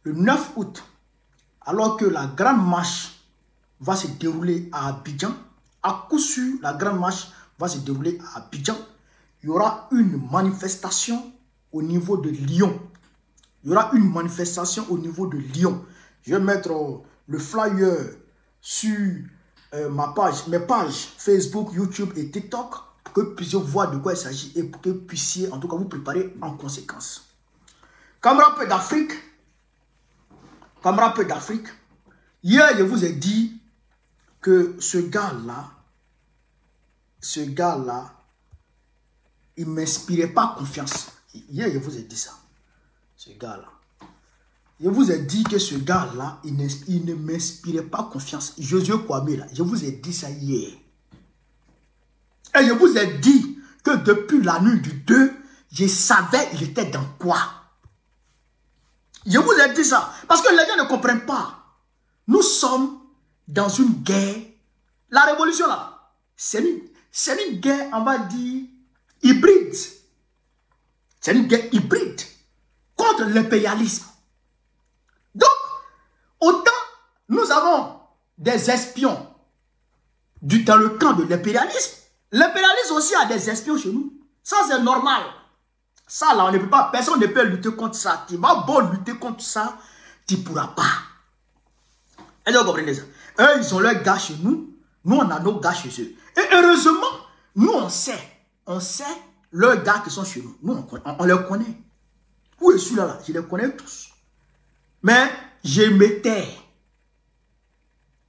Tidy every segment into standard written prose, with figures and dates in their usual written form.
le 9 août, alors que la grande marche va se dérouler à Abidjan, à coup sûr, la grande marche va se dérouler à Abidjan, il y aura une manifestation au niveau de Lyon. Il y aura une manifestation au niveau de Lyon. Je vais mettre le flyer sur mes pages Facebook, YouTube et TikTok pour que vous puissiez voir de quoi il s'agit et pour que vous puissiez en tout cas vous préparer en conséquence. Camarades peu d'Afrique, hier je vous ai dit que ce gars-là, il ne m'inspirait pas confiance. Hier je vous ai dit ça. Ce gars-là. Je vous ai dit que ce gars-là, il ne m'inspirait pas confiance. Josué Kouamé, là, je vous ai dit ça hier. Et je vous ai dit que depuis la nuit du 2, je savais il était dans quoi. Je vous ai dit ça. Parce que les gens ne comprennent pas. Nous sommes dans une guerre. La révolution, là, c'est une guerre, on va dire, hybride. C'est une guerre hybride contre l'impérialisme. Donc, autant nous avons des espions dans le camp de l'impérialisme, l'impérialisme aussi a des espions chez nous. Ça, c'est normal. Ça, là, on ne peut pas, personne ne peut lutter contre ça. Tu vas beau lutter contre ça, tu ne pourras pas. Est-ce que vous comprenez ça? Eux, ils ont leurs gars chez nous, nous, on a nos gars chez eux. Et heureusement, nous, on sait leurs gars qui sont chez nous. Nous, on les connaît. Où est celui-là? Je les connais tous. Mais je m'étais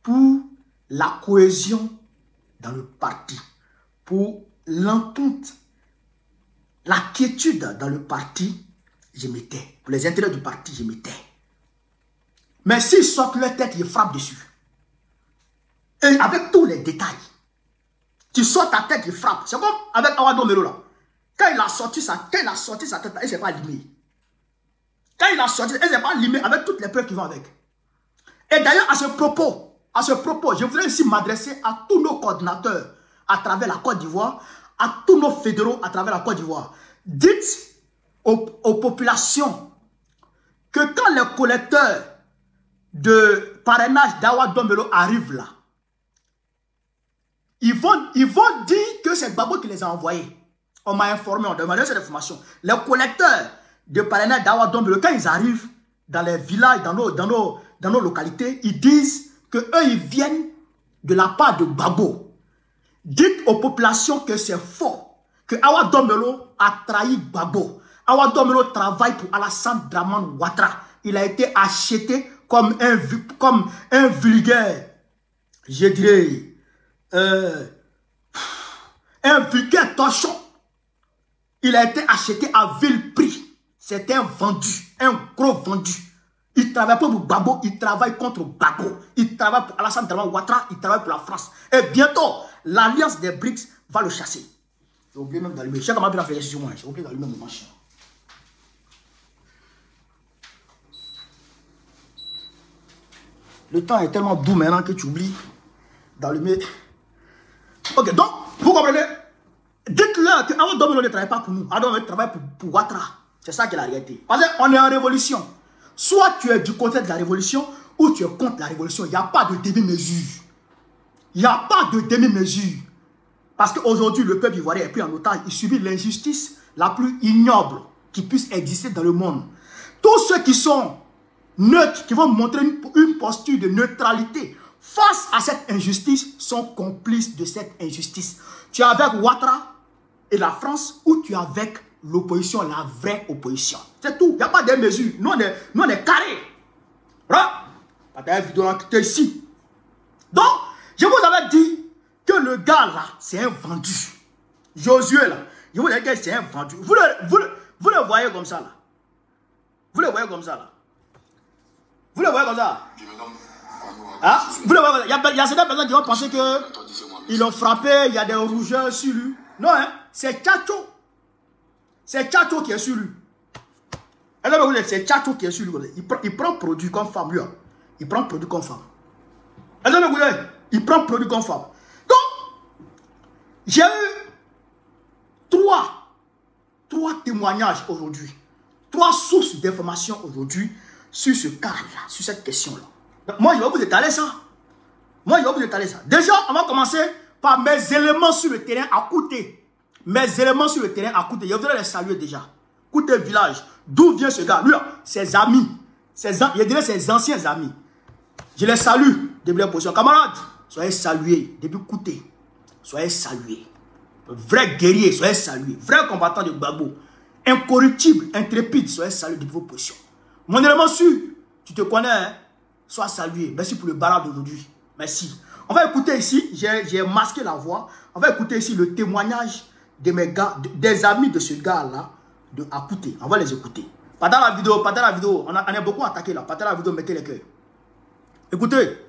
pour la cohésion dans le parti, pour l'entente, la quiétude dans le parti, je m'étais. Pour les intérêts du parti, je m'étais. Mais s'ils sortent leur tête, ils frappent dessus. Et avec tous les détails, tu sors ta tête, ils frappent. C'est comme avec Awado Melo là. Quand il a sorti sa tête, il ne s'est pas allumé. Quand il a sorti, elle n'est pas limée avec toutes les preuves qui vont avec. Et d'ailleurs, à ce propos, je voudrais ici m'adresser à tous nos coordinateurs à travers la Côte d'Ivoire, à tous nos fédéraux à travers la Côte d'Ivoire. Dites aux populations que quand les collecteurs de parrainage d'Awa Dombelo arrivent là, ils vont dire que c'est Gbagbo qui les a envoyés. On m'a informé, on m'a demandé cette information. Les collecteurs de parrainage d'Awa Dombelo, quand ils arrivent dans les villages, dans nos localités, ils disent qu'eux, ils viennent de la part de Gbagbo. Dites aux populations que c'est faux, que Awa Dombelo a trahi Gbagbo. Awa Dombelo travaille pour Alassane Dramane Ouattara. Il a été acheté comme un vulgaire, je dirais, un vulgaire torchon. Il a été acheté à vil prix. C'est un vendu, un gros vendu. Il travaille pas pour Gbagbo, il travaille contre Gbagbo. Il travaille pour Alassane Dramane Ouattara, il travaille pour la France. Et bientôt, l'alliance des BRICS va le chasser. J'ai oublié même d'allumer. Je sais comment bien faire sur moi. J'ai oublié d'allumer mon machin. Le temps est tellement doux maintenant que tu oublies d'allumer. Ok, donc, vous comprenez? Dites-leur que Awa Dombelo ne travaille pas pour nous. Awa Dombelo travaille pour Ouattara. C'est ça qui est la réalité. Parce qu'on est en révolution. Soit tu es du côté de la révolution, ou tu es contre la révolution. Il n'y a pas de demi-mesure. Il n'y a pas de demi-mesure. Parce qu'aujourd'hui, le peuple ivoirien est pris en otage. Il subit l'injustice la plus ignoble qui puisse exister dans le monde. Tous ceux qui sont neutres, qui vont montrer une posture de neutralité face à cette injustice, sont complices de cette injustice. Tu es avec Ouattara et la France, ou tu es avec l'opposition, la vraie opposition. C'est tout. Il n'y a pas de mesure. Nous, on est carré. Voilà. Pas de vidéo qui est ici. Donc, je vous avais dit que le gars là, c'est un vendu. Josué là, je vous avais dit que c'est un vendu. Vous le voyez comme ça là. Vous le voyez comme ça là. Vous le voyez comme ça. Hein? Vous le voyez comme ça. Il y a certaines personnes qui vont penser qu'ils l'ont frappé, il y a des rougeurs sur lui. Non, hein? C'est Tchacho. C'est Tchacho qui est sur lui. C'est Tchacho qui est sur lui. Il prend produit comme femme, lui. Il prend produit comme femme. Il prend produit comme femme. Donc, j'ai eu trois témoignages aujourd'hui. 3 sources d'informations aujourd'hui sur ce cas-là, sur cette question-là. Moi, je vais vous étaler ça. Déjà, on va commencer par mes éléments sur le terrain à Kouté. Je voudrais les saluer déjà. Kouté village. D'où vient ce gars? Lui, ses amis. Je dirais ses anciens amis. Je les salue depuis leur position. Camarades, soyez salués depuis Kouté. Soyez salués. Vrai guerrier, soyez salués. Vrai combattant de Gbagbo. Incorruptible, intrépide, soyez salués depuis vos positions. Mon élément sûr, tu te connais, hein? Sois salué. Merci pour le balade d'aujourd'hui. Merci. On va écouter ici, j'ai masqué la voix. On va écouter ici le témoignage de mes gars, des amis de ce gars-là, de Akouté. On va les écouter. Pendant la vidéo, on est beaucoup attaqué là. Pendant la vidéo, mettez les cœurs. Écoutez.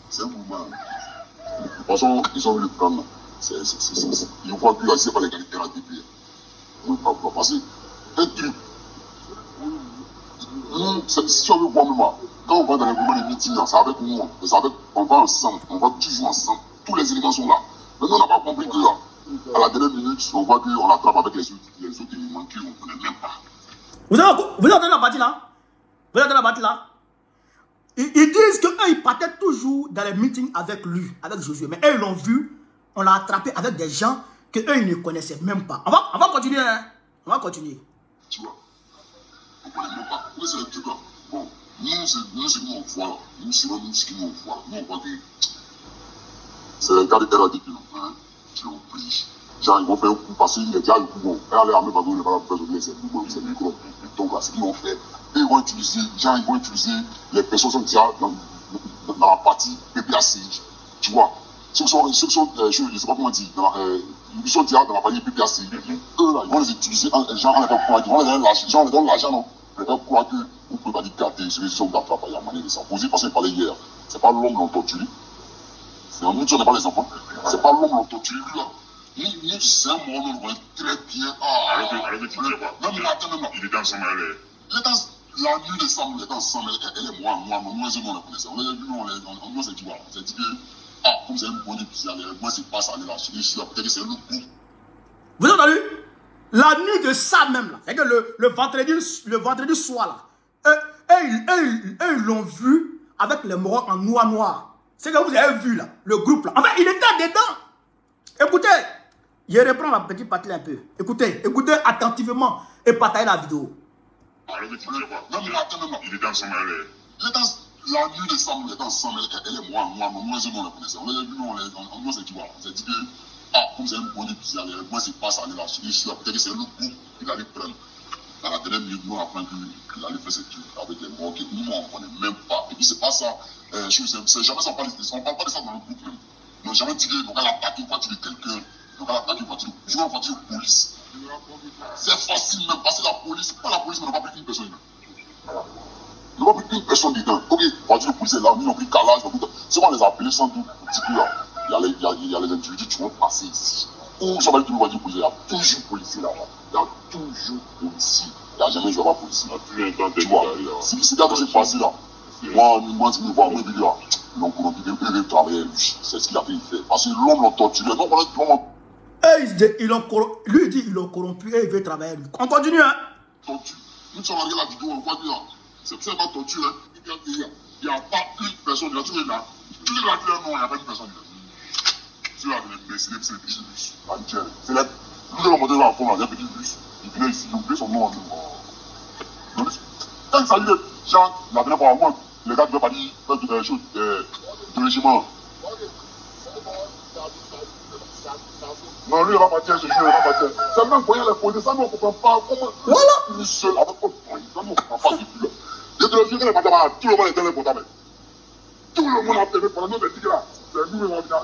C'est un mouvement. De toute façon, ils ont voulu prendre. Ils voient que c'est pas les qualités à dépier. Parce que un truc. Si on veut voir même, quand on va dans les moments de meeting, c'est avec nous. On va ensemble. On va toujours ensemble. Tous les éléments sont là. Maintenant, on n'a pas compris que à la dernière minute, on voit qu'on attrape avec les autres éléments qu'on ne connaît même pas. Vous entendez la partie là? Ils disent qu'eux, ils partaient toujours dans les meetings avec lui, avec Josué. Mais eux, ils l'ont vu, on l'a attrapé avec des gens qu'eux, ils ne connaissaient même pas. On va continuer, hein? On va continuer. Tu vois? On ne connaît même pas. Oui, c'est le truc là. Bon, nous, ce que nous voit là. Nous, c'est ce que nous voit. Nous, on voit que c'est un cas de terre à dire qui l'ont pris. Genre, ils vont faire un coup parce qu'il est déjà le coup. Bon, allez, armée, pas donner, pas besoin de c'est le micro. Donc là, ce qu'ils vont faire, et ils vont utiliser les personnes qui sont déjà dans la partie PPAC. Tu vois, ceux qui sont, je ne sais pas comment dire, ils sont déjà dans la partie PPAC. Eux, là, ils vont les utiliser, genre, ils vont les donner l'argent, genre, on les donne l'argent, non? Ils vont croire que vous pouvez pas dire gâter ceux qui sont d'attraper, il y a manière de s'imposer, parce qu'il parlait hier. C'est pas l'homme l'ont torturé. C'est nous, on n'est pas les enfants. C'est pas l'homme l'ont torturé, lui, là. Nous, c'est un moment où on voit très bien. Arrêtez, tu sais pas. Non, mais attends, non. Il était ensemble, elle est. La nuit de Sam, il était ensemble, elle est moi, nous, on la connaissait. On s'est dit, voilà, on s'est dit que, comme c'est un bon épisode, moi, c'est pas ça, elle est là, je suis là, peut-être que c'est un autre groupe. Vous avez entendu? La nuit de ça même, là. C'est-à-dire que le vendredi soir, là, eux, ils l'ont vu avec les morts en noir. C'est que vous avez vu, là, le groupe, là. Enfin, il était dedans. Écoutez. Je reprends la petite partie un peu. Écoutez attentivement et partagez la vidéo. Arrêtez, tu sais pas. Non, mais attends, non. Il était ensemble, elle est. La nuit de Sam, il était ensemble, elle est moi, nous, on la connaissait. On s'est dit, voilà, on s'est dit que, comme c'est un bon épisode, moi, c'est pas ça, elle est là, je suis là, peut-être que c'est un autre groupe qu'il allait prendre. Dans la dernière minute, nous, on apprend qu'il allait faire ce truc avec les morts, que nous, on ne connaît même pas. Et puis, c'est pas ça, c'est jamais ça, on parle pas de ça dans le groupe même. On n'a jamais dit qu'on va attaquer une voiture de quelqu'un. Donc, à attaquer une voiture de police. C'est facile même, parce que la police, pas la police, mais on n'a pas pris une personne. On n'a pas pris une personne dedans. Ok, voiture de police est là, nous on a pris calage, c'est on les a appelés sans doute. Il y a les individus qui vont passer ici. Où ça va être une voiture de police, il y a toujours policier là-bas. Il y a toujours policier. Il n'y a jamais joué à policier. Tu vois, c'est là que c'est passé là. Moi, tu me vois, moi, je là. Donc, on a dit qu'il travailler lui. C'est ce qu'il a fait. Parce que l'homme l'a torturé. Donc, on a lui, il dit qu'ils l'ont corrompu et il veut travailler lui. On continue, hein? Torture. Nous, si on regarde la vidéo, on voit que c'est pas torture, hein. Il n'y a pas une personne. Tu es là. Tu es là, non, il n'y a pas une personne. Tu es là, c'est des petits bus. C'est là. Nous allons monter dans la forme, il y a des petits bus. Il venait ici, il oubliait son nom. Quand il s'agit de gens, la dernière fois, moi, les gars ne devaient pas dire des choses de régiment. Non, lui, il va partir, ce jeu, il va partir. C'est même voyant les policiers, ça, nous, on ne comprend pas. Comment une seule avec autre point, ça, nous, on ne comprend pas du tout. Je te le dis, tout le monde est dans le portable. Tout le monde a fait pendant nous, les tigres là. C'est nous, on va dire,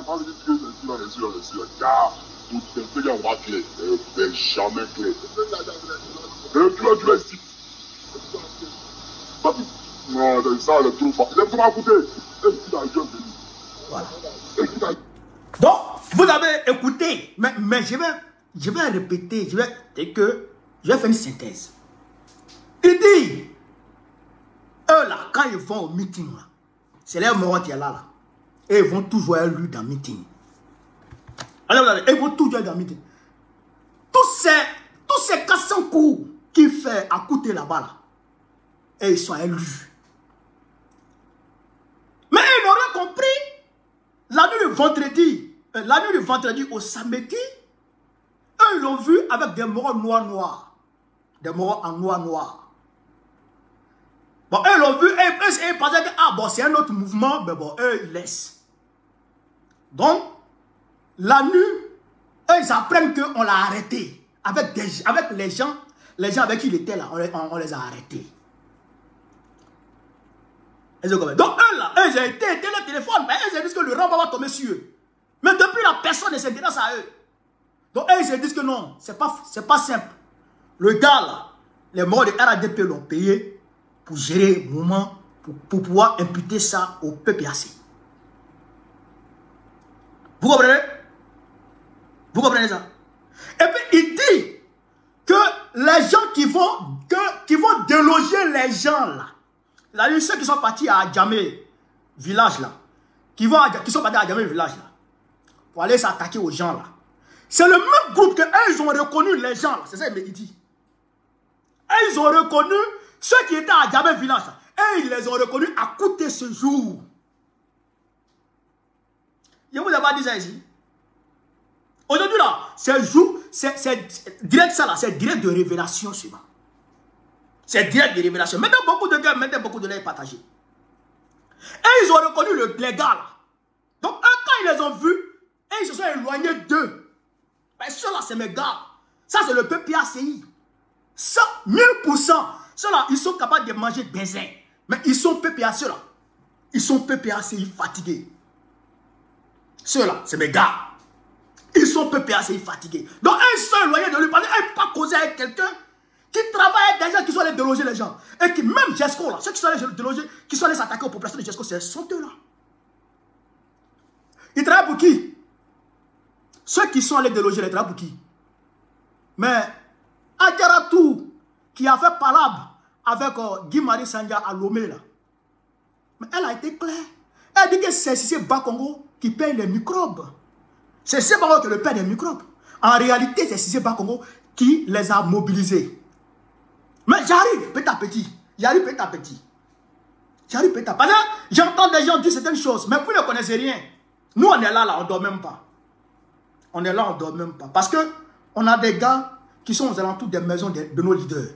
c'est sûr, car tout ce gars, on va clé, c'est jamais clé. Tu l'as ici. Non, ça, le tout, il aime comment écouter. Et puis, la gueule de lui. Voilà. Donc, vous avez écouté, mais je vais répéter, je vais faire une synthèse. Il dit, eux là, quand ils vont au meeting, c'est les morts qui sont là. Et ils vont toujours être lui dans le meeting. Alors, ils vont toujours être dans le meeting. Tous ces 400 coups qu'il fait à côté là-bas, là, et ils sont élus. Mais ils n'auraient compris la nuit du vendredi au samedi, eux ils l'ont vu avec des morons noirs. Des morons en noir. Bon, eux l'ont vu, et ils pensaient que ah, bon, c'est un autre mouvement, mais bon, eux ils laissent. Donc, la nuit, eux ils apprennent qu'on l'a arrêté. Avec les gens avec qui il était là, on les a arrêtés. Donc eux là, ils ont été le téléphone, mais ils disent que le rang va tomber sur eux. Mais depuis la personne ne s'intéresse à eux. Donc eux ils disent que non, c'est pas simple. Le gars là, les morts de RADP l'ont payé pour gérer le moment, pour pouvoir imputer ça au PPAC. Vous comprenez? Vous comprenez ça? Et puis il dit que les gens qui vont déloger les gens là, ceux qui sont partis à Adjamé village là, qui sont partis à Adjamé village là, pour aller s'attaquer aux gens là, c'est le même groupe que eux, ils ont reconnu les gens là, c'est ça qu'il dit. Et ils ont reconnu ceux qui étaient à Adjamé village là, et ils les ont reconnus à côté ce jour. Je vous ai pas dit ça ici. Aujourd'hui là, c'est direct ça là, c'est direct de révélation suivant. C'est direct de révélation. Maintenant beaucoup de gars, maintenant beaucoup de gars partagés. Et ils ont reconnu les gars là. Donc quand ils les ont vus, et ils se sont éloignés d'eux. Ben ceux-là c'est mes gars. Ça c'est le PPACI. Ça, 1000%. Ceux-là, ils sont capables de manger baisin. Mais ils sont PPACI là. Ils sont PPACI fatigués. Ceux-là, c'est mes gars. Ils sont PPACI fatigués. Donc, ils sont éloignés de lui parce qu'ils ne peuvent pas causer avec quelqu'un qui travaille avec des gens qui sont allés déloger les gens. Et qui, même Jesco, là, ceux qui sont allés déloger, qui sont allés s'attaquer aux populations de Jesco, ce sont eux là. Ils travaillent pour qui? Ceux qui sont allés déloger, ils travaillent pour qui? Mais, Adjaratou, qui a fait palabre avec Guy-Marie Sanja à Lomé, là. Mais elle a été claire. Elle dit que c'est Cissé Bakongo qui paye les microbes. C'est Cissé Bakongo qui le paye des microbes. En réalité, c'est Cissé Bakongo qui les a mobilisés. Mais j'arrive petit à petit. J'arrive petit à petit. J'arrive petit à petit. Parce que j'entends des gens dire certaines choses, mais vous ne connaissez rien. Nous, on est là, on ne dort même pas. On est là, on ne dort même pas. Parce qu'on a des gars qui sont aux alentours des maisons de nos leaders.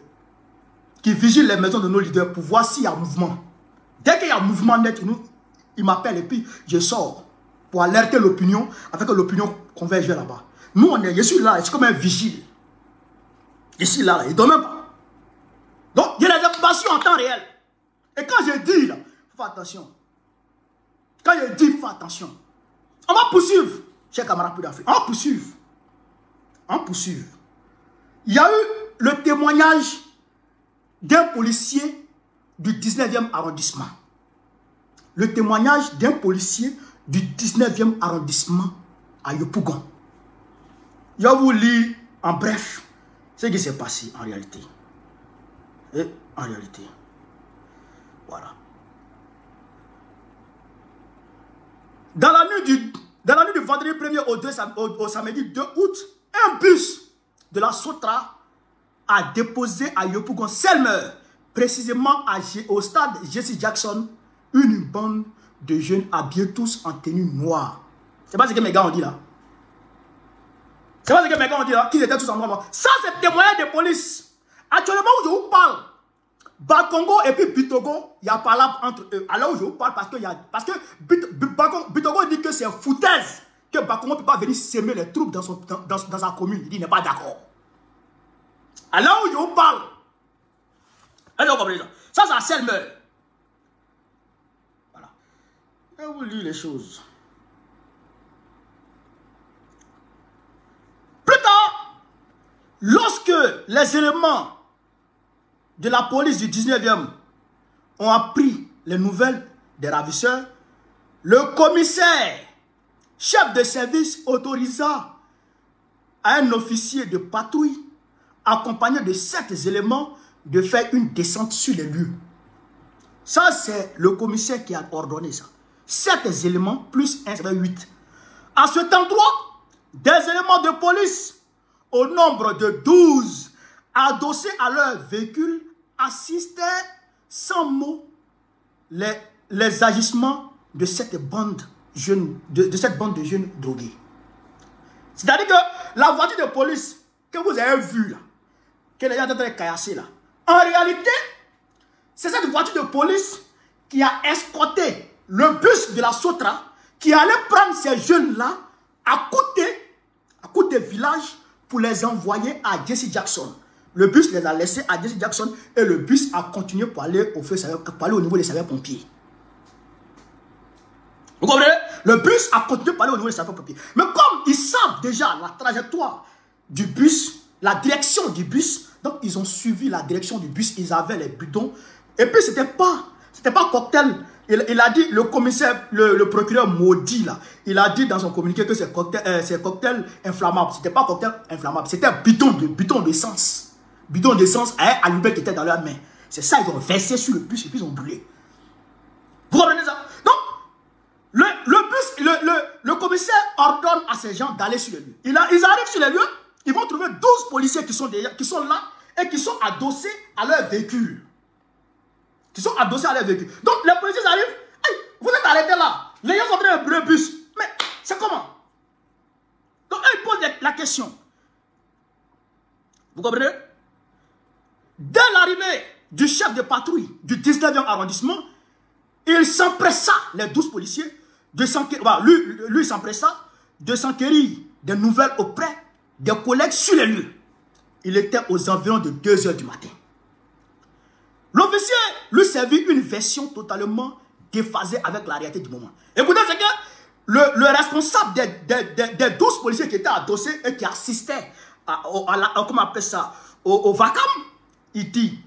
Qui vigilent les maisons de nos leaders pour voir s'il y a un mouvement. Dès qu'il y a un mouvement net, ils m'appellent et puis je sors pour alerter l'opinion, afin que l'opinion converge là-bas. Nous, je suis là, je suis comme un vigile. Je suis là, il ne dort même pas. Donc, il y a des informations en temps réel. Et quand je dis, là, il faut faire attention. Quand je dis, il faut faire attention. On va poursuivre, chers camarades d'Afrique. On va poursuivre. On va poursuivre. Il y a eu le témoignage d'un policier du 19e arrondissement. Le témoignage d'un policier du 19e arrondissement à Yopougon. Je vais vous lire en bref ce qui s'est passé en réalité. Et en réalité, voilà. Dans la nuit du vendredi 1er au samedi 2 août, un bus de la Sotra a déposé à Yopougon-Selmer, précisément au stade Jesse Jackson, une bande de jeunes habillés tous en tenue noire. C'est pas ce que mes gars ont dit là. C'est pas ce que mes gars ont dit là, qu'ils étaient tous en noir. Ça, c'est témoignage de police. Actuellement, où je vous parle, Bakongo et puis Bitogo, il y a pas là entre eux. Alors où je vous parle, parce que Bitogo dit que c'est foutaise que Bakongo ne peut pas venir s'aimer les troupes dans sa commune. Il dit qu'il n'est pas d'accord. Alors où je vous parle, ça c'est à Selmer. Voilà. Je vais vous lire les choses. Plus tard, lorsque les éléments de la police du 19e ont appris les nouvelles des ravisseurs, le commissaire, chef de service, autorisa à un officier de patrouille, accompagné de 7 éléments, de faire une descente sur les lieux. Ça, c'est le commissaire qui a ordonné ça. 7 éléments plus 1, ça fait 8. À cet endroit, des éléments de police au nombre de 12 adossés à leur véhicule assistaient sans mots les agissements de cette bande de cette bande de jeunes drogués. C'est-à-dire que la voiture de police que vous avez vue là, que les gens sont en train de caillasser là, en réalité, c'est cette voiture de police qui a escorté le bus de la Sotra qui allait prendre ces jeunes-là à côté des villages pour les envoyer à Jesse Jackson. Le bus les a laissés à Jesse Jackson et le bus a continué pour aller au niveau des sapeurs-pompiers. Vous comprenez? Le bus a continué pour aller au niveau des sapeurs-pompiers. Mais comme ils savent déjà la trajectoire du bus, la direction du bus, donc ils ont suivi la direction du bus, ils avaient les bidons. Et puis c'était pas cocktail. Il a dit, le commissaire, le procureur maudit là, il a dit dans son communiqué que c'est cocktail inflammable. C'était pas cocktail inflammable, c'était bidon d'essence. Bidon d'essence à allumé qui était dans leur main. C'est ça, ils ont versé sur le bus et puis ils ont brûlé. Vous comprenez ça? Donc, le commissaire ordonne à ces gens d'aller sur les lieux. Ils arrivent sur les lieux, ils vont trouver 12 policiers qui sont là et qui sont adossés à leur véhicule. Donc les policiers arrivent, hey, vous êtes arrêtés là, les gens sont en train de brûler le bus. Mais c'est comment? Donc ils posent la question. Vous comprenez? Dès l'arrivée du chef de patrouille du 19e arrondissement, il s'empressa, les 12 policiers, lui s'empressa de s'enquérir des nouvelles auprès des collègues sur les lieux. Il était aux environs de 2 h du matin. L'officier lui servit une version totalement déphasée avec la réalité du moment. Écoutez, c'est que le responsable des 12 policiers qui étaient adossés et qui assistaient comment on appelle ça, au vacam, il dit,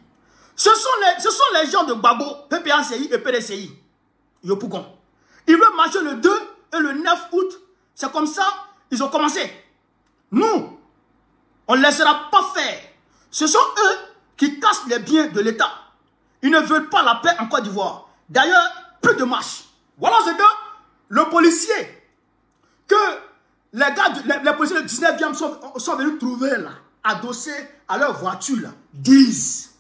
ce sont les gens de Gbagbo, PPACI et PDCI, Yopougon. Ils veulent marcher le 2 et le 9 août. C'est comme ça, ils ont commencé. Nous, on ne laissera pas faire. Ce sont eux qui cassent les biens de l'État. Ils ne veulent pas la paix en Côte d'Ivoire. D'ailleurs, plus de marche. Voilà ce que le policier, que les policiers du 19e sont venus trouver là, adossés à leur voiture, là, disent.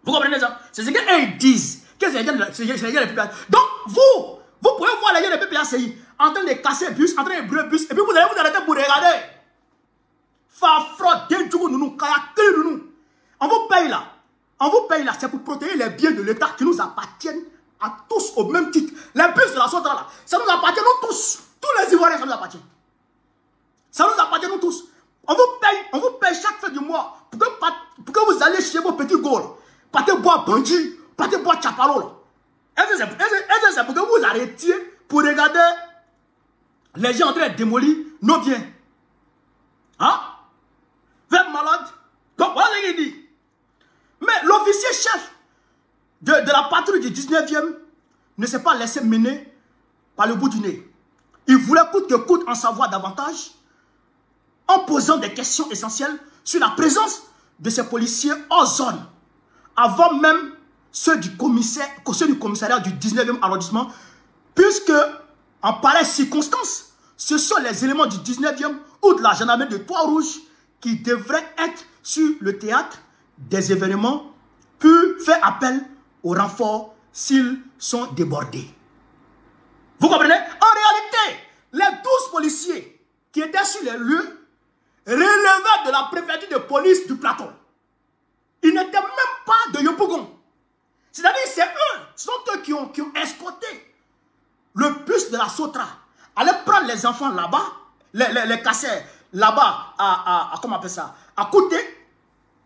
Vous comprenez ça? C'est ce qu'ils disent. Que c'est les gens de PPACI. Donc, vous pouvez voir les gens de PPACI en train de casser le bus, en train de brûler le bus, et puis vous allez vous arrêter pour regarder. On vous paye là. On vous paye là, c'est pour protéger les biens de l'État qui nous appartiennent à tous au même titre. Les bus de la Sotra là, ça nous appartient nous tous. Tous les Ivoiriens, ça nous appartient. Ça nous appartient nous tous. On vous paye chaque fin du mois pour que vous allez chez vos petits gars. Partez boire bandit, partez boire chaparo là. Est-ce que c'est pour que vous arrêtiez pour regarder les gens en train de démolir nos biens? Hein? Vous êtes malade? Donc voilà ce qu'il dit. Mais l'officier chef de la patrouille du 19e ne s'est pas laissé mener par le bout du nez. Il voulait coûte que coûte en savoir davantage en posant des questions essentielles sur la présence de ces policiers hors zone, avant même ceux du commissariat du 19e arrondissement, puisque en pareille circonstance, ce sont les éléments du 19e ou de la gendarmerie de Trois-Rouges qui devraient être sur le théâtre des événements, puis faire appel au renfort s'ils sont débordés. Vous comprenez? En réalité, les 12 policiers qui étaient sur les lieux relevaient de la préfecture de police du plateau. Ils n'étaient même pas de Yopougon. C'est-à-dire que ce sont eux qui ont escorté le bus de la Sotra, aller prendre les enfants là-bas, les casseurs là-bas, comment on appelle ça, à côté,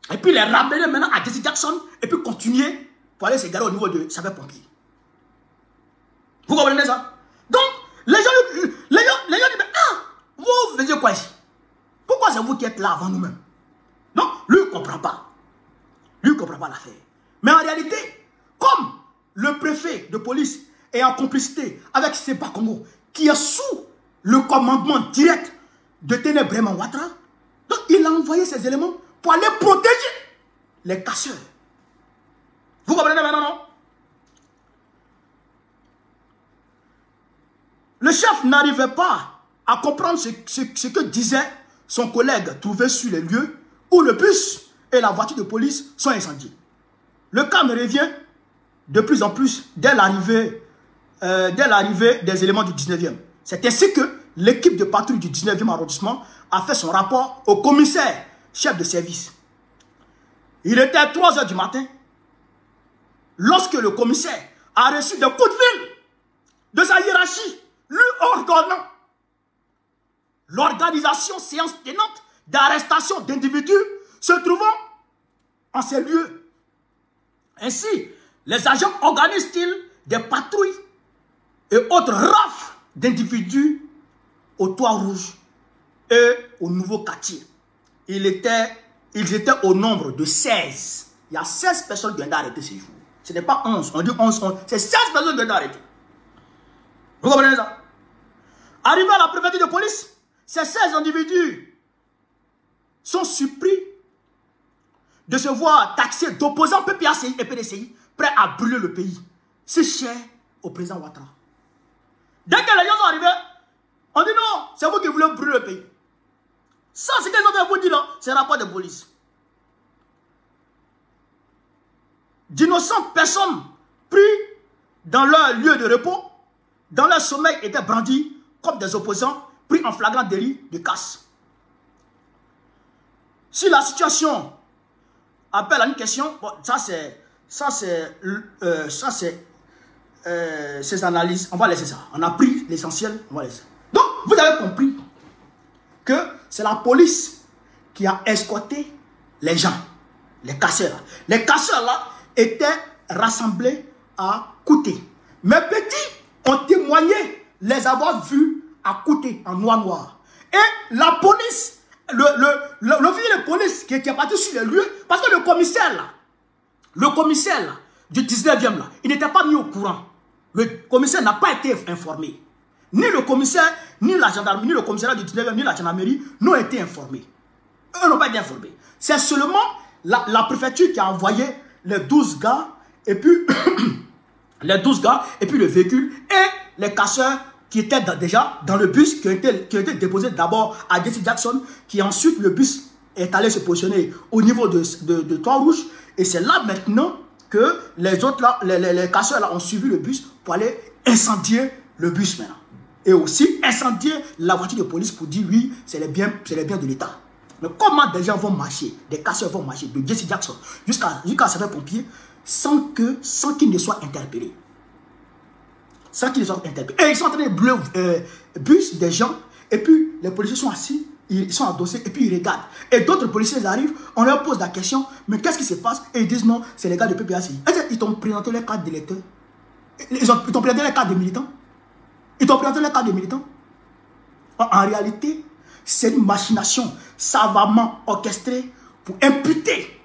et puis les ramener maintenant à Jesse Jackson, et puis continuer pour aller se garer au niveau de sapeurs-pompiers. Vous comprenez ça? Donc, les gens disent, vous faisiez quoi ici? Pourquoi c'est vous qui êtes là avant nous-mêmes? Non, lui il ne comprend pas. Lui il ne comprend pas l'affaire. Mais en réalité, comme le préfet de police est en complicité avec Sépa Congo, qui est sous le commandement direct de Téné Bremen Ouattara, donc il a envoyé ces éléments pour aller protéger les casseurs. Vous comprenez maintenant, non? Le chef n'arrivait pas à comprendre ce que disait son collègue trouvé sur les lieux où le bus et la voiture de police sont incendiés. le calme revient de plus en plus dès l'arrivée des éléments du 19e. C'est ainsi que l'équipe de patrouille du 19e arrondissement a fait son rapport au commissaire, chef de service. Il était 3 h du matin lorsque le commissaire a reçu des coups de fil de sa hiérarchie, lui ordonnant l'organisation séance tenante d'arrestation d'individus se trouvant en ces lieux. Ainsi, les agents organisent-ils des patrouilles et autres rafles d'individus au Toit Rouge et au nouveau quartier. Ils étaient au nombre de 16. Il y a 16 personnes qui ont été arrêtées ce jour. Ce n'est pas 11. On dit 11. C'est 16 personnes qui ont été arrêtées. Vous comprenez ça? Arrivé à la préfecture de police, ces 16 individus sont surpris de se voir taxés d'opposants PPACI et PDCI, prêts à brûler le pays. C'est cher au président Ouattara. Dès que les gens sont arrivés, on dit non, c'est vous qui voulez brûler le pays. Ça, c'est ce qu'ils ont vous dire, c'est un rapport de police. D'innocentes personnes pris dans leur lieu de repos, dans leur sommeil, étaient brandis comme des opposants pris en flagrant délit de casse. Si la situation appelle à une question, bon, ces analyses, on va laisser ça. On a pris l'essentiel, on va laisser. Donc, vous avez compris que c'est la police qui a escorté les gens, les casseurs. Les casseurs là étaient rassemblés à Kouté. Mes petits ont témoigné les avoir vus à Kouté en noir. Et la police, l'officier de police qui est parti sur les lieux, parce que le commissaire là, du 19e là, il n'était pas mis au courant. Le commissaire n'a pas été informé. Ni le commissaire, ni la gendarmerie, ni le commissariat du 19e, ni la gendarmerie n'ont été informés. Eux n'ont pas été informés. C'est seulement la préfecture qui a envoyé les 12 gars, et puis les 12 gars, et puis le véhicule, et les casseurs qui étaient déjà dans le bus, qui ont été déposés d'abord à Jesse Jackson, qui ensuite le bus est allé se positionner au niveau de Toit Rouge, et c'est là maintenant que les autres là, les casseurs là ont suivi le bus pour aller incendier le bus maintenant. Et aussi incendier la voiture de police pour dire oui, c'est les biens de l'État. Mais comment des gens vont marcher, des casseurs vont marcher de Jesse Jackson jusqu'à certains pompiers sans qu'ils ne soient interpellés? Sans qu'ils ne soient interpellés. Et ils sont en train de brûler bus des gens, et puis les policiers sont assis, ils sont adossés, et puis ils regardent. Et d'autres policiers arrivent, on leur pose la question, mais qu'est-ce qui se passe? Et ils disent non, c'est les gars de PPACI. Ils t'ont présenté les cartes d'électeurs. Ils t'ont présenté les cartes de militants. Ils t'ont présenté les cartes de militants. En réalité, c'est une machination savamment orchestrée pour imputer,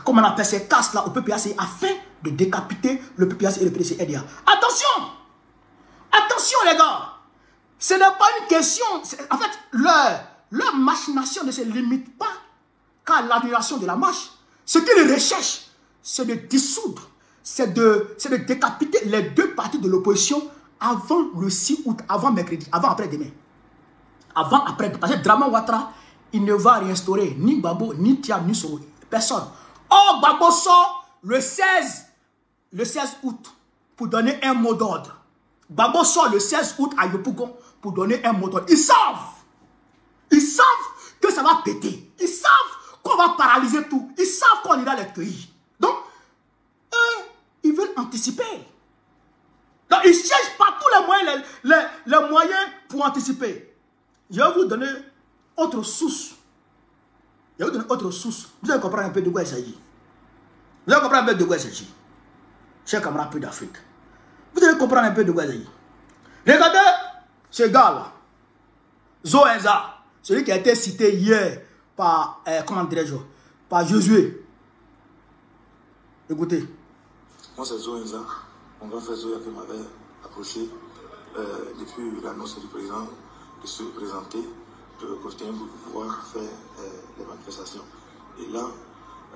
comme on appelle ces castes-là, au PPACI afin de décapiter le PPACI et le PDC-LDA. Attention! Attention les gars! Ce n'est pas une question... En fait, leur machination ne se limite pas qu'à l'annulation de la marche. Ce qu'ils recherchent, c'est de dissoudre, c'est de décapiter les deux partis de l'opposition avant le 6 août, avant mercredi, avant après-demain. Avant après, parce que Draman Ouattara, il ne va réinstaurer ni Babo, ni Thiam, ni Soro, personne. Or, Babo sort le 16 août pour donner un mot d'ordre. Babo sort le 16 août à Yopougon pour donner un mot d'ordre. Ils savent que ça va péter. Ils savent qu'on va paralyser tout. Ils savent qu'on ira les cueillir. Donc, eux, ils veulent anticiper. Donc, ils cherchent par tous les moyens pour anticiper. Je vais vous donner autre source. Vous allez comprendre un peu de quoi il s'agit. Vous allez comprendre un peu de quoi il s'agit. Chers camarades peu d'Afrique. Vous allez comprendre un peu de quoi il s'agit. Regardez ce gars-là. Zoenza. Celui qui a été cité hier par, comment dirais-je, par Josué. Écoutez. Moi, c'est Zoenza. Mon grand frère Zoya qui m'avait approché depuis l'annonce du président de se présenter de Costin pour pouvoir faire les manifestations. Et là,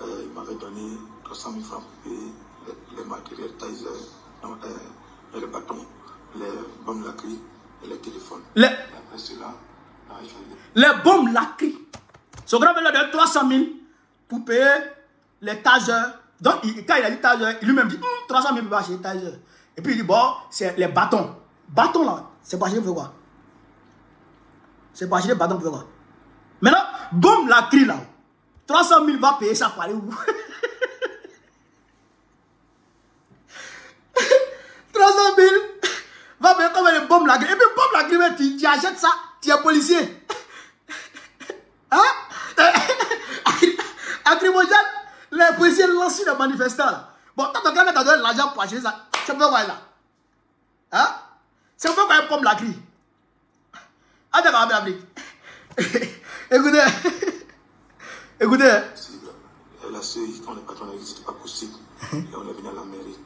il m'avait donné 300 000 francs pour payer les matériels taser, les bâtons, les bombes lacryes et les téléphones. Et après cela, les bombes lacryes. Ce grand frère a donné 300 000 pour payer les tasers Donc, quand il a dit Taser, il lui-même dit 300 000 pour acheter Taser. Et puis il dit bon, c'est les bâtons. Bâtons là, c'est pour acheter pour quoi? C'est pour acheter des bâtons pour quoi? Maintenant, boum, la crie là. 300 000 va payer ça pour aller où? 300 000 va payer comme les bombes la crie. Et puis boum, la crie, tu achètes ça, tu es policier. Hein? À Crimogène, les policiers lancent les manifestants là. Bon, quand ton gars t'a donné l'argent pour acheter ça, c'est pas quoi là? Hein? C'est pas quoi une pomme la crie? Ah, d'accord, écoutez. Écoutez. La sœur, quand les patrons a dit que c'était pas possible, et on est venu à la mairie.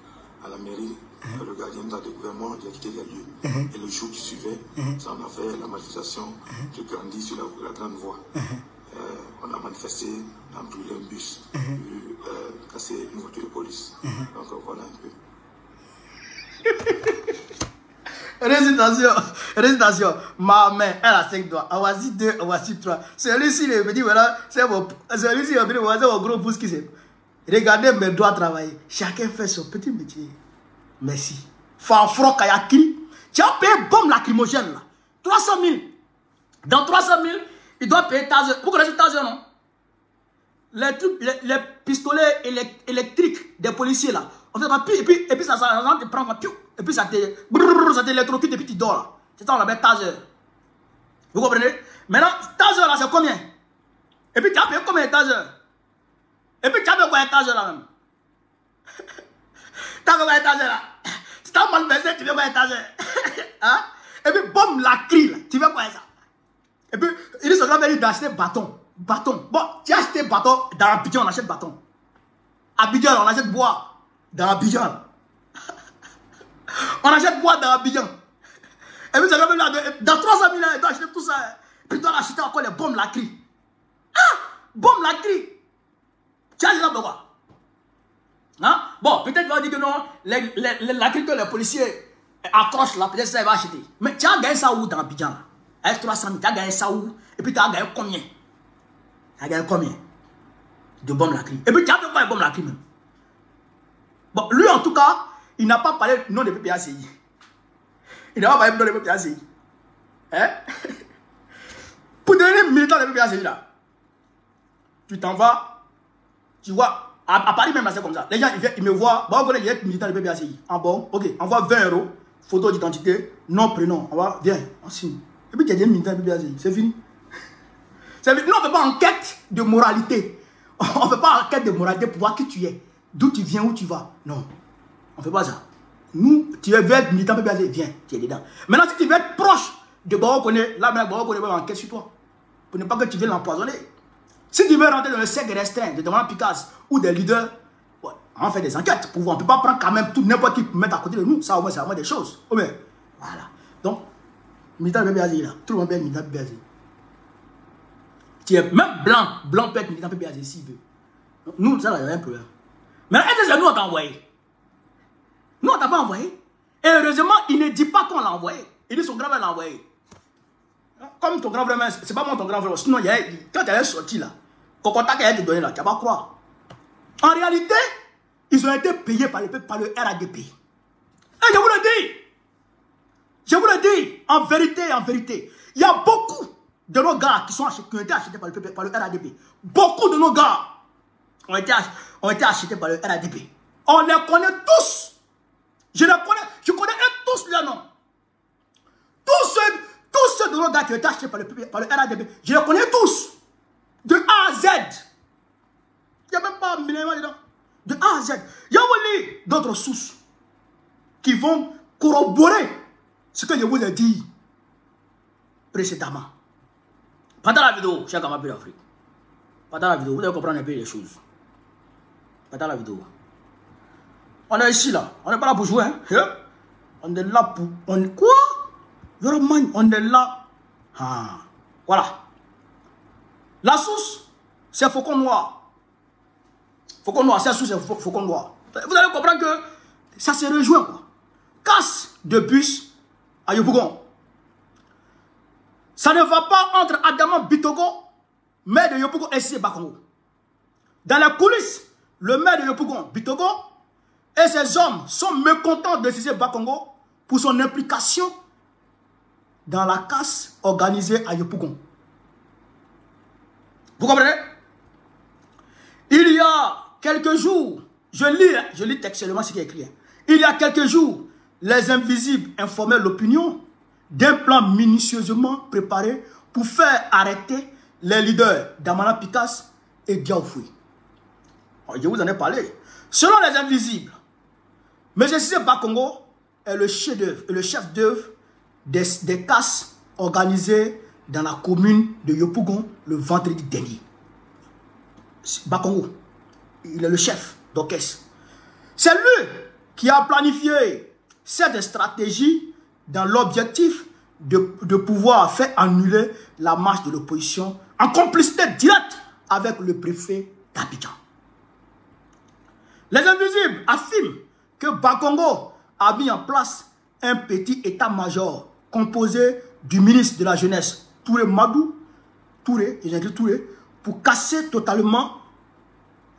À la mairie, le gardien nous a découvert mort, il a quitté les lieux. Et le jour qui suivait, ça on a fait la manifestation de Gandhi sur la grande voie. On a manifesté, on a brûlé un bus, cassé une voiture de police. Donc voilà un peu. Récitation. Ma main, elle a 5 doigts. En voici 2, en voici 3. Celui-ci, il me dit voilà, c'est mon. Celui-ci, il me dit voilà, c'est mon gros pouce qui c'est. Regardez mes doigts travailler. Chacun fait son petit métier. Merci. Fanfro Kayakiri. Tu as payé bombe lacrymogène là. 300 000. Dans 300 000, il doit payer Taser. Vous connaissez Taser, non? Les pistolets électriques des policiers là. On fait et puis ça te prend. Et puis ça t'électrocute et puis tu dors là. C'est ça on l'appelle Taser. Vous comprenez? Maintenant, Taser là c'est combien? Et puis tu as payé combien de Taser? Et puis tu as payé combien de Taser là même? Tu as payé combien de Taser là? Tu t'as mal baisé, tu veux combien de Taser? Hein? Et puis boum, la crie là. Tu veux quoi ça? Et puis il dit son grand-père d'acheter bâton. Bâton. Bon, tu as acheté bâton. Dans Abidjan on achète bâton. Abidjan on achète bois. Dans Abidjan. On achète bois dans Abidjan. Et puis, dans 300 000 ans, il doit acheter tout ça. Puis, il doit acheter encore les bombes la crie. Ah! Bombes la crie. Tu as acheté quoi? Hein? Bon, peut-être qu'il va dire que non, la crie que les policiers accrochent là, peut-être ça, il va acheter. Mais tu as gagné ça où dans Abidjan? Avec 300 000, tu as gagné ça où? Et puis, tu as gagné combien? Tu as gagné combien? De bombes la crie. Et puis, tu as fait quoi les bombes la crie même? Bon, lui en tout cas, il n'a pas parlé du nom de PPACI. Il n'a pas parlé du nom de PPACI. Hein? Pour devenir militant de PPACI là, tu t'en vas, tu vois, à Paris même là c'est comme ça. Les gens ils me voient, bon, on est militant de PPACI. Ah bon, ok, envoie 20 €, photo d'identité, nom, prénom, viens, on signe. Et puis tu es militant de PPACI, c'est fini. Nous on ne fait pas enquête de moralité. On ne fait pas enquête de moralité pour voir qui tu es. D'où tu viens, où tu vas. Non, on ne fait pas ça. Nous, tu veux être militant, viens, tu es dedans. Maintenant, si tu veux être proche de Baro, là, Baro va enquête sur toi. Pour ne pas que tu viennes l'empoisonner. Si tu veux rentrer dans le cercle restreint de Demandant Picasse ou des leaders, ouais, on fait des enquêtes. On ne peut pas prendre quand même tout n'importe qui pour mettre à côté de nous. Ça, au moins, c'est vraiment des choses. Ouais, voilà. Donc, militant de PPACI, là, tout le monde peut être militant de PPACI. Tu es même blanc peut être militant de PPACI s'il veut. Nous, ça, il n'y a rien de problème. Mais est-ce que nous on t'a envoyé? Nous on t'a pas envoyé. Et heureusement, il ne dit pas qu'on l'a envoyé. Il dit son grand frère l'a envoyé. Comme ton grand frère, c'est pas moi ton grand frère. Sinon, quand tu es sorti là, quand contact a été donné là, tu vas pas croire. En réalité, ils ont été payés par le RADP. Et je vous le dis. Je vous le dis. En vérité, il y a beaucoup de nos gars qui ont été achetés par le RADP. Beaucoup de nos gars ont été achetés par le RADP. On les connaît tous. Je connais tous les noms. Tous ceux de nos gars qui ont été achetés par le RADP, je les connais tous. De A à Z. Il n'y a même pas un million dedans. De A à Z. Il y a aussi d'autres sources qui vont corroborer ce que je vous ai dit précédemment. Pendant la vidéo, chers camarades d'Afrique. Pendant la vidéo, vous allez comprendre un peu les choses. Pendant la vidéo. On est ici là. On n'est pas là pour jouer. Hein? On est là pour... Quoi? On est là. Ah. Voilà. La source, c'est Faucon Noir. Faucon Noir, c'est la source, c'est Faucon Noir. Vous allez comprendre que ça se rejoint. Quoi. Casse de bus à Yopougon. Ça ne va pas entre Adama Bitogo, mais de Yopougon et Bakongo. Dans les coulisses le maire de Yopougon, Bitogo, et ses hommes sont mécontents de Cissé Bakongo pour son implication dans la casse organisée à Yopougon. Vous comprenez? Il y a quelques jours, je lis textuellement ce qui est écrit. Il y a quelques jours, les invisibles informaient l'opinion d'un plan minutieusement préparé pour faire arrêter les leaders d'Amana Pikas et Diaoufouy. Je vous en ai parlé. Selon les invisibles, M. Cissé Bakongo est le chef d'œuvre des casses organisées dans la commune de Yopougon le vendredi dernier. Bakongo, il est le chef d'orchestre. C'est lui qui a planifié cette stratégie dans l'objectif de pouvoir faire annuler la marche de l'opposition en complicité directe avec le préfet d'Abidjan. Les invisibles affirment que Bakongo a mis en place un petit état-major composé du ministre de la Jeunesse, Touré Madou, Touré, pour casser totalement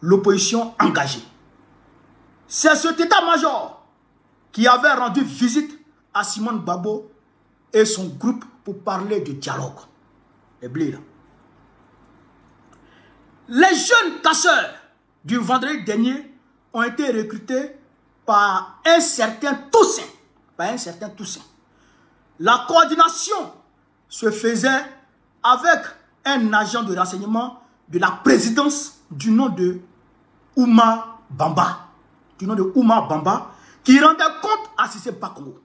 l'opposition engagée. C'est cet état-major qui avait rendu visite à Simone Babo et son groupe pour parler de dialogue. Les blés là. Les jeunes casseurs du vendredi dernier ont été recrutés par un certain Toussaint. La coordination se faisait avec un agent de renseignement de la présidence du nom de Ouma Bamba. Qui rendait compte à Cissé Bakongo.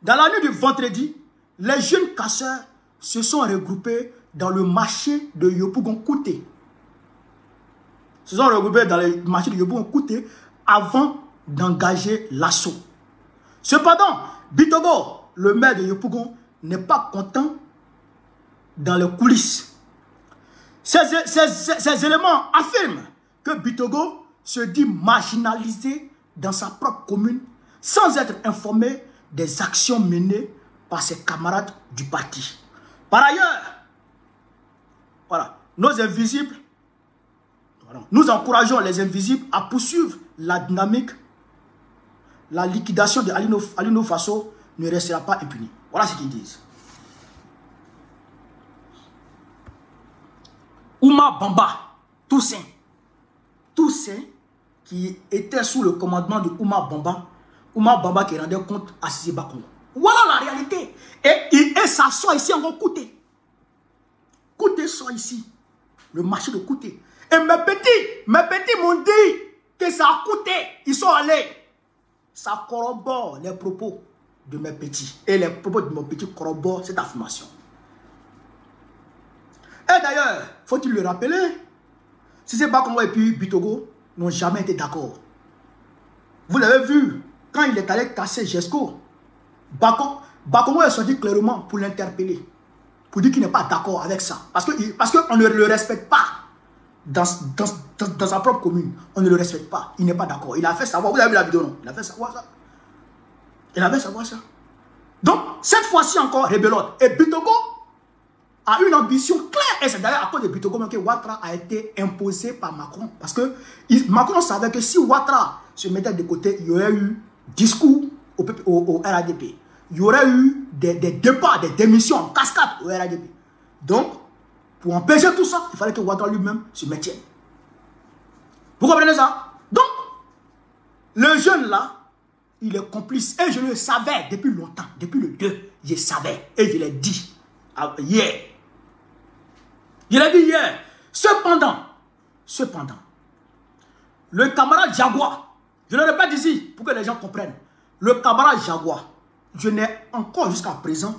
Dans la nuit du vendredi, les jeunes casseurs se sont regroupés dans le marché de Yopougon-Kouté. Avant d'engager l'assaut. Cependant, Bitogo, le maire de Yopougon, n'est pas content dans les coulisses. Ces éléments affirment que Bitogo se dit marginalisé dans sa propre commune sans être informé des actions menées par ses camarades du parti. Par ailleurs, voilà, nous encourageons les invisibles à poursuivre la dynamique. La liquidation de Alino Faso ne restera pas impunie. Voilà ce qu'ils disent. Ouma Bamba, Toussaint qui était sous le commandement de Ouma Bamba qui rendait compte à Cissé Bakongo. Voilà la réalité. Et ça sort ici encore Kouté. Kouté sort ici. Le marché de Kouté. Et mes petits m'ont dit que ça a coûté. Ils sont allés. Ça corrobore les propos de mes petits. Et les propos de mon petit corroborent cette affirmation. Et d'ailleurs, faut-il le rappeler, Cissé Bakongo et puis Bitogo n'ont jamais été d'accord. Vous l'avez vu, quand il est allé casser Jesco, Bakongo est sorti clairement pour l'interpeller. Pour dire qu'il n'est pas d'accord avec ça. Parce qu'on ne le respecte pas. Dans sa propre commune, on ne le respecte pas. Il n'est pas d'accord. Il a fait savoir. Vous avez vu la vidéo, non? Il a fait savoir ça. Donc, cette fois-ci encore, rebelote. Et Bitogo a une ambition claire. Et c'est d'ailleurs à cause de Bitogo que Ouattara a été imposé par Macron. Parce que Macron savait que si Ouattara se mettait de côté, il y aurait eu discours au RADP. Il y aurait eu des départs, des démissions en cascade au RADP. Donc, pour empêcher tout ça, il fallait que Ouattara lui-même se maintienne. Vous comprenez ça? Donc, le jeune là, il est complice. Et je le savais depuis longtemps. Depuis le 2, je savais. Et je l'ai dit hier. Je l'ai dit hier. Cependant, le camarade Jaguar, je le répète ici pour que les gens comprennent. Le camarade Jaguar, je n'ai encore jusqu'à présent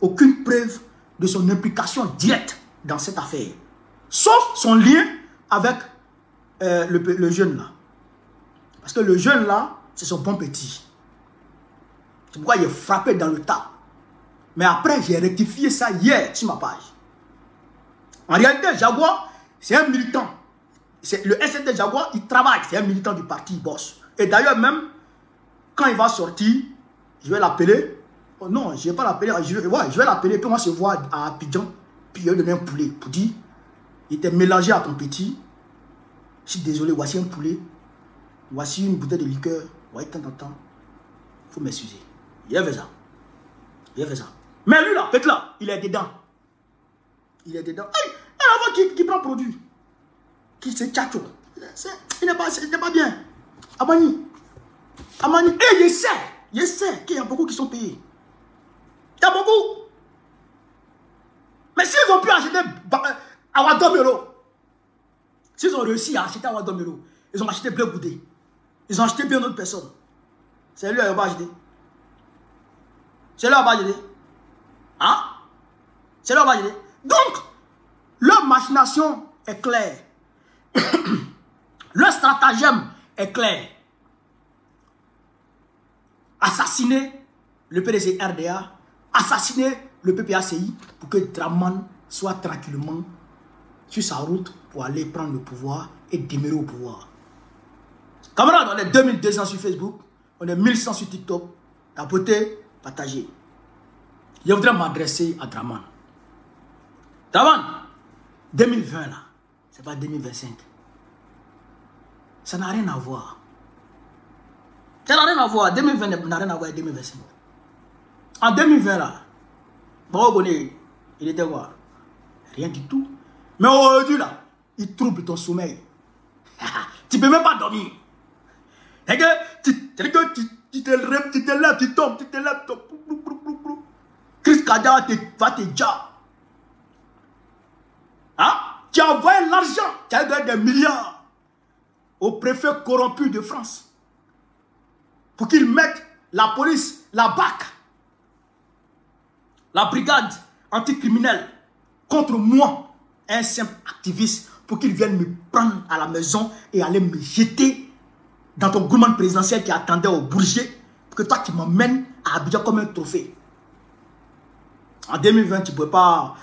aucune preuve de son implication directe dans cette affaire. Sauf son lien avec le jeune là. Parce que le jeune là, c'est son bon petit. C'est pourquoi il est frappé dans le tas. Mais après, j'ai rectifié ça hier sur ma page. En réalité, Jaguar, c'est un militant. Le SND Jaguar, il travaille. C'est un militant du parti, il bosse. Et d'ailleurs, même, quand il va sortir, je vais l'appeler. Oh non, je ne vais pas l'appeler. Je vais l'appeler, puis on va se voir à Abidjan. Puis il va donner un poulet pour dire, il était mélangé à ton petit. Je suis désolé, voici un poulet. Voici une bouteille de liqueur. Voici tant en temps. Il faut m'excuser. Il a fait ça. Il a fait ça. Mais lui là, faites là, il est dedans. Il est dedans. Hey, avant qui prend produit. Qui se tchatcho. Il n'est pas bien. Amani. Amani. Et je sais qu'il y a beaucoup qui sont payés. Il y a beaucoup. Mais s'ils ont pu acheter Awadomero, s'ils ont réussi à acheter Awadomero, ils ont acheté Bleu Goudé. Ils ont acheté bien d'autres personnes. C'est lui qui va acheter. C'est lui qui va acheter. Hein? C'est lui qui va acheter. Donc, leur machination est claire. Leur stratagème est clair. Assassiner le PDG RDA, assassiner le PPACI pour que Draman soit tranquillement sur sa route pour aller prendre le pouvoir et demeurer au pouvoir. Camarades, on est 2200 sur Facebook, on est 1100 sur TikTok. Tapotez, partagez. Je voudrais m'adresser à Draman. Draman, 2020 là, c'est pas 2025. Ça n'a rien à voir. Ça n'a rien à voir. 2020 n'a rien à voir avec 2025. En 2020 là, bon, il était quoi? Rien du tout. Mais aujourd'hui là, il trouble ton sommeil. Tu ne peux même pas dormir. Tu te lèves, tu tombes, tu te lèves, tu tombes. Chris Kada va te dire. Hein? Tu as envoyé l'argent, tu as donné des milliards au préfet corrompu de France pour qu'il mette la police, la BAC, la brigade anticriminelle contre moi, un simple activiste, pour qu'il vienne me prendre à la maison et aller me jeter dans ton gouvernement présidentiel qui attendait au Bourget, pour que toi tu m'emmènes à Abidjan comme un trophée. En 2020, tu ne pouvais pas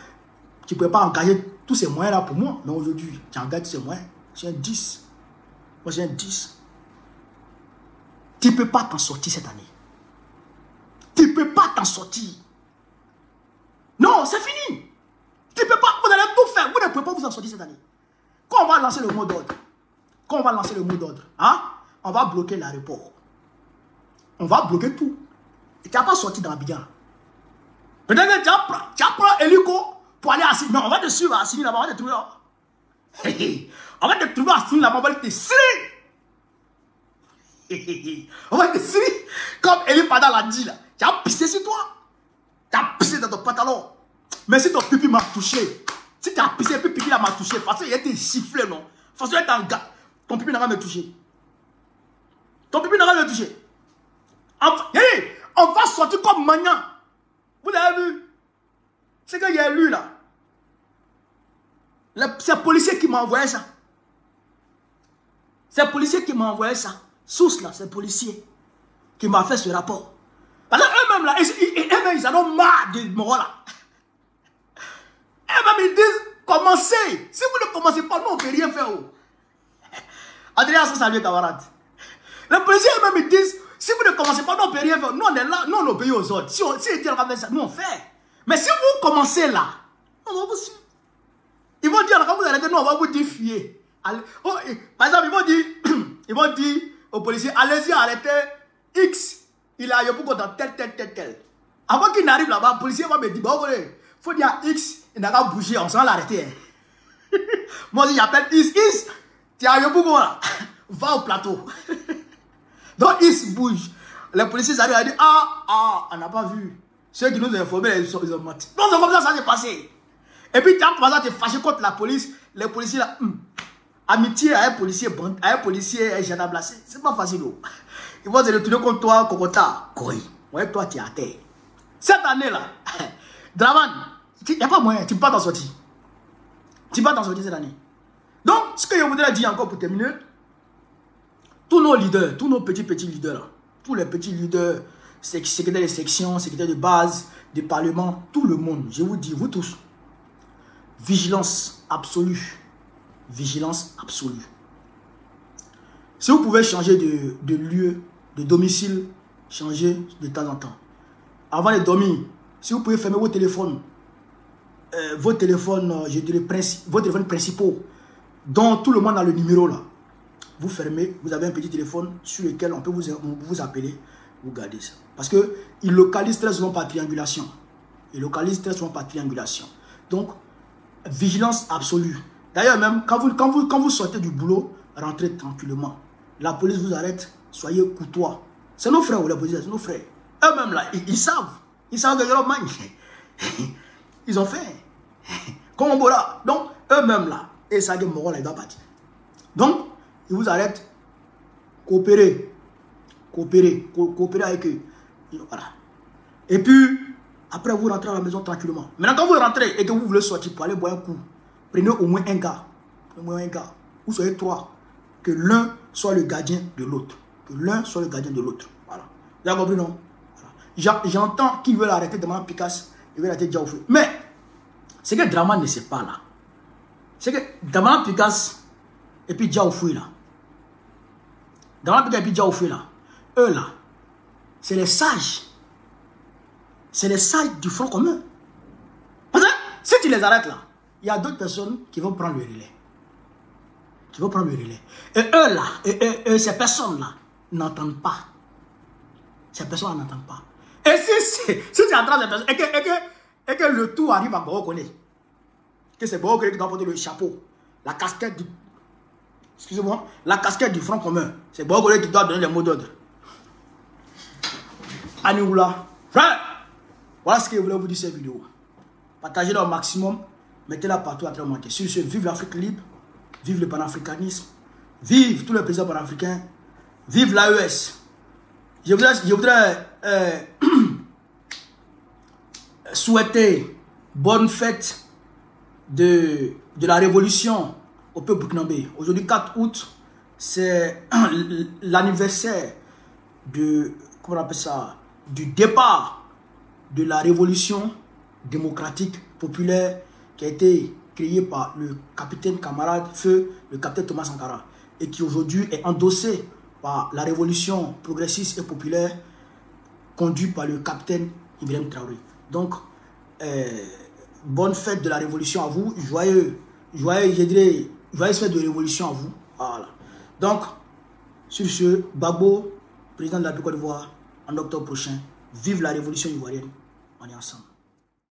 engager tous ces moyens-là pour moi. Mais aujourd'hui, tu engages tous ces moyens. J'ai un 10. Moi, j'ai un 10. Tu ne peux pas t'en sortir cette année. Tu ne peux pas t'en sortir. Non, c'est fini. Tu ne peux pas, vous allez tout faire. Vous ne pouvez pas vous en sortir cette année. Quand on va lancer le mot d'ordre, hein, on va bloquer l'aéroport. On va bloquer tout. Et tu n'as pas sorti dans Abidjan. Peut-être que tu apprends hélico pour aller à Sini. Non, on va te suivre à Sini là-bas, on va te trouver là. On va te trouver à Sini là-bas, on va te siri. On va te siri. Comme Eli Pada l'a dit là. Tu as pissé sur toi. Tu as pissé dans ton pantalon. Mais si ton pipi m'a touché, si tu as pissé et puis pipi là m'a touché, parce qu'il a été sifflé, non? Parce qu'il est en gars. Ton pipi n'a pas me touché. Ton pipi n'a pas me touché. On va sortir comme Magnan. Vous avez vu? C'est qu'il y a lui là. C'est le policier qui m'a envoyé ça. C'est le policier qui m'a envoyé ça. Source là, c'est le policier qui m'a fait ce rapport. Parce qu'eux-mêmes là, ils en ont marre de moi là. Eux-mêmes ils disent, commencez. Si vous ne commencez pas, nous on ne peut rien faire. Adrien, ça salut camarade. Les policiers eux-mêmes ils disent, si vous ne commencez pas, nous on ne peut rien faire. Nous on est là, nous on obéit aux autres. Si ils disent, ça, nous on fait. Mais si vous commencez là, on va vous suivre. Ils vont dire, quand vous arrêtez, nous on va vous dire fuyez. Oh, par exemple, ils vont dire aux policiers, allez-y, arrêtez X. Il a Yopouko dans tel. Avant qu'il n'arrive là-bas, le policier va me dire, bon, il faut dire à X, il n'a qu'à bouger, on s'en va l'arrêter. Hein. Moi, j'appelle X, tu as Yopouko là, va au plateau. Donc, X bouge. Les policiers arrivent à dire, on n'a pas vu. Ceux qui nous ont informés, ils ont menti. Donc, c'est comme ça s'est passé. Et puis, tu as commencé à te fâcher contre la police. Les policiers là, amitié à un policier, un gendarme là, c'est pas facile. Ils vont se retourner contre toi, Kokota. Ouais, toi, tu es à terre. Cette année-là, Draman, il n'y a pas moyen, tu ne peux pas t'en sortir. Tu ne peux pas t'en sortir cette année. Donc, ce que je voudrais dire encore pour terminer, tous nos leaders, tous nos petits leaders, là, tous les petits leaders, secrétaires de section, secrétaires de base, du parlement, tout le monde, je vous dis, vous tous, vigilance absolue. Vigilance absolue. Si vous pouvez changer de lieu, de domicile, changez de temps en temps. Avant de dormir, si vous pouvez fermer vos téléphones, je dirais vos téléphones principaux, dont tout le monde a le numéro là. vous fermez, vous avez un petit téléphone sur lequel on peut vous appeler, vous gardez ça. Parce qu'ils localisent très souvent par triangulation. Ils localisent très souvent par triangulation. Donc, vigilance absolue. D'ailleurs, même quand vous sortez du boulot, rentrez tranquillement. La police vous arrête, soyez courtois. C'est nos frères ou la police, c'est nos frères. Eux-mêmes là, ils savent. Ils savent que ils ont fait. Comme on là. Donc, eux-mêmes là, et ça, ils doivent partir. Donc, ils vous arrêtent. Coopérez. Coopérez avec eux. Voilà. Et puis, après, vous rentrez à la maison tranquillement. Maintenant, quand vous rentrez et que vous voulez sortir pour aller boire un coup, prenez au moins un gars. Vous soyez 3. Que l'un soit le gardien de l'autre. Voilà. Vous avez compris, non? Voilà. J'entends qu'ils veulent arrêter Dramana Picasse. Ils veulent arrêter Diaoufé. Mais, c'est que Dramana ne sait pas là. C'est que Dramana Picasse et puis Diaoufé là. Dramana Picasse et puis Diaoufé là. Eux là, c'est les sages. C'est les sages du Front commun. Parce que si tu les arrêtes là, il y a d'autres personnes qui vont prendre le relais. Et eux là, ces personnes là, n'entendent pas. Ces personnes n'entendent pas. Et si tu entends ces personnes, et que le tout arrive à Bokone, que c'est Bokone qui doit porter le chapeau, la casquette du... Excusez-moi, la casquette du Front commun. C'est Bokone qui doit donner les mots d'ordre. Anioula, frère, voilà ce que je voulais vous dire cette vidéo. Partagez-la au maximum, mettez-la partout à travers le monde. Sur ce, vive l'Afrique libre, vive le panafricanisme, vive tous les présidents panafricains, vive l'AES. Je voudrais souhaiter bonne fête de la révolution au peuple burkinabé. Aujourd'hui, 4 août, c'est l'anniversaire de, comment on appelle ça, du départ de la révolution démocratique populaire qui a été créée par le capitaine camarade feu, le capitaine Thomas Sankara, et qui aujourd'hui est endossé par la révolution progressiste et populaire conduite par le capitaine Ibrahim Traoré. Donc, bonne fête de la révolution à vous, joyeuse fête de révolution à vous. Voilà. Donc, sur ce, Gbagbo, président de la Côte d'Ivoire, en octobre prochain, vive la révolution ivoirienne. On est ensemble.